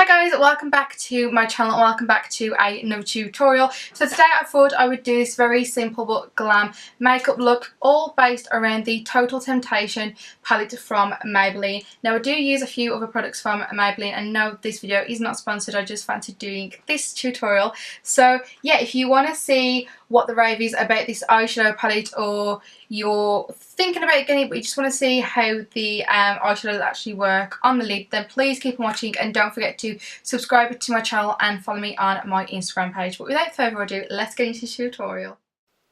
Hi guys, welcome back to my channel and welcome back to another tutorial. So today I thought I would do this very simple but glam makeup look, all based around the Total Temptation palette from Maybelline. Now I do use a few other products from Maybelline, and no, this video is not sponsored, I just fancied doing this tutorial. So yeah, if you want to see what the rave is about this eyeshadow palette, or you're thinking about getting it but you just want to see how the eyeshadows actually work on the lid, then please keep on watching and don't forget to subscribe to my channel and follow me on my Instagram page. But without further ado, let's get into the tutorial.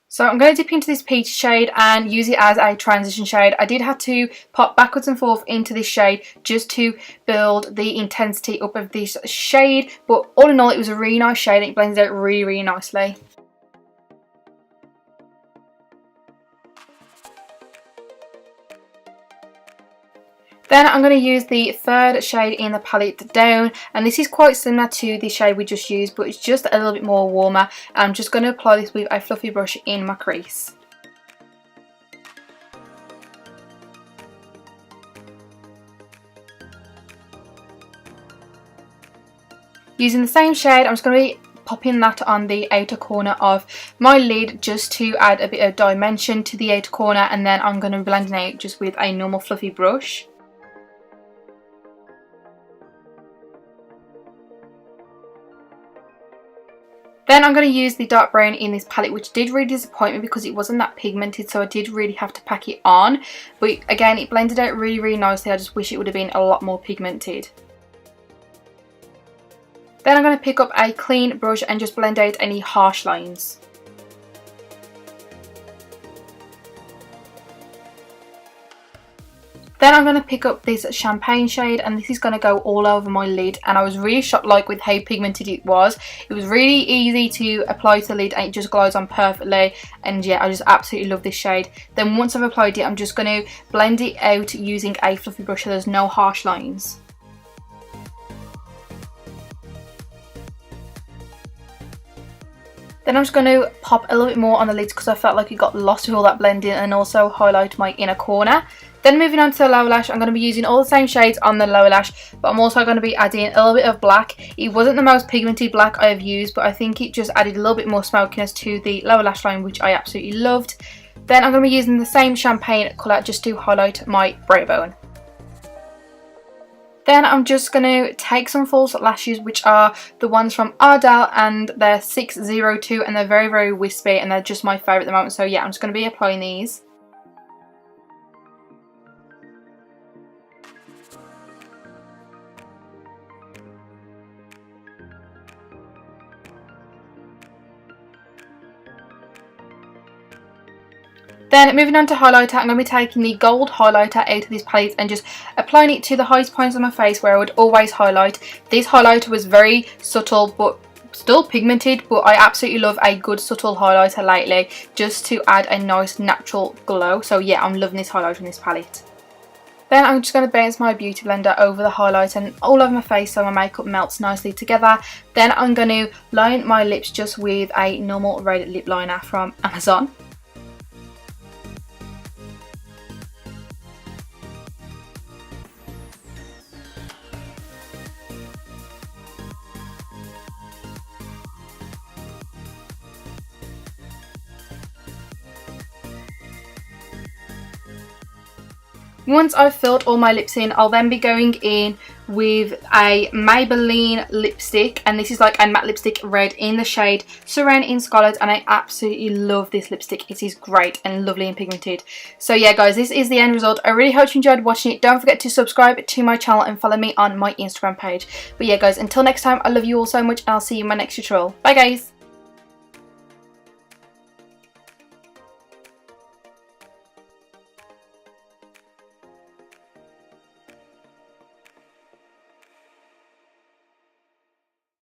So I'm going to dip into this peach shade and use it as a transition shade. I did have to pop backwards and forth into this shade just to build the intensity up of this shade, but all in all it was a really nice shade and it blends out really nicely. Then I'm going to use the third shade in the palette, Down, and this is quite similar to the shade we just used, but it's just a little bit more warmer. I'm just going to apply this with a fluffy brush in my crease. Using the same shade, I'm just going to be popping that on the outer corner of my lid just to add a bit of dimension to the outer corner, and then I'm going to be blending out just with a normal fluffy brush. Then I'm going to use the dark brown in this palette, which did really disappoint me because it wasn't that pigmented, so I did really have to pack it on. But again, it blended out really nicely. I just wish it would have been a lot more pigmented. Then I'm going to pick up a clean brush and just blend out any harsh lines. Then I'm going to pick up this champagne shade, and this is going to go all over my lid, and I was really shocked with how pigmented it was. It was really easy to apply to the lid and it just glides on perfectly, and yeah, I just absolutely love this shade. Then once I've applied it, I'm just going to blend it out using a fluffy brush so there's no harsh lines. Then I'm just going to pop a little bit more on the lids because I felt like it got lost with all that blending, and also highlight my inner corner. Then moving on to the lower lash, I'm going to be using all the same shades on the lower lash, but I'm also going to be adding a little bit of black. It wasn't the most pigmented black I've used, but I think it just added a little bit more smokiness to the lower lash line, which I absolutely loved. Then I'm going to be using the same champagne colour just to highlight my brow bone. Then I'm just going to take some false lashes, which are the ones from Ardell, and they're 602, and they're very wispy, and they're just my favourite at the moment. So yeah, I'm just going to be applying these. Then moving on to highlighter, I'm going to be taking the gold highlighter out of this palette and just applying it to the highest points of my face where I would always highlight. This highlighter was very subtle but still pigmented, but I absolutely love a good subtle highlighter lately just to add a nice natural glow. So yeah, I'm loving this highlighter in this palette. Then I'm just going to bounce my beauty blender over the highlight and all over my face so my makeup melts nicely together. Then I'm going to line my lips just with a normal red lip liner from Amazon. Once I've filled all my lips in, I'll then be going in with a Maybelline lipstick, and this is like a matte lipstick red in the shade Siren in Scarlett, and I absolutely love this lipstick. It is great and lovely and pigmented. So yeah guys, this is the end result. I really hope you enjoyed watching it. Don't forget to subscribe to my channel and follow me on my Instagram page. But yeah guys, until next time, I love you all so much and I'll see you in my next tutorial. Bye guys!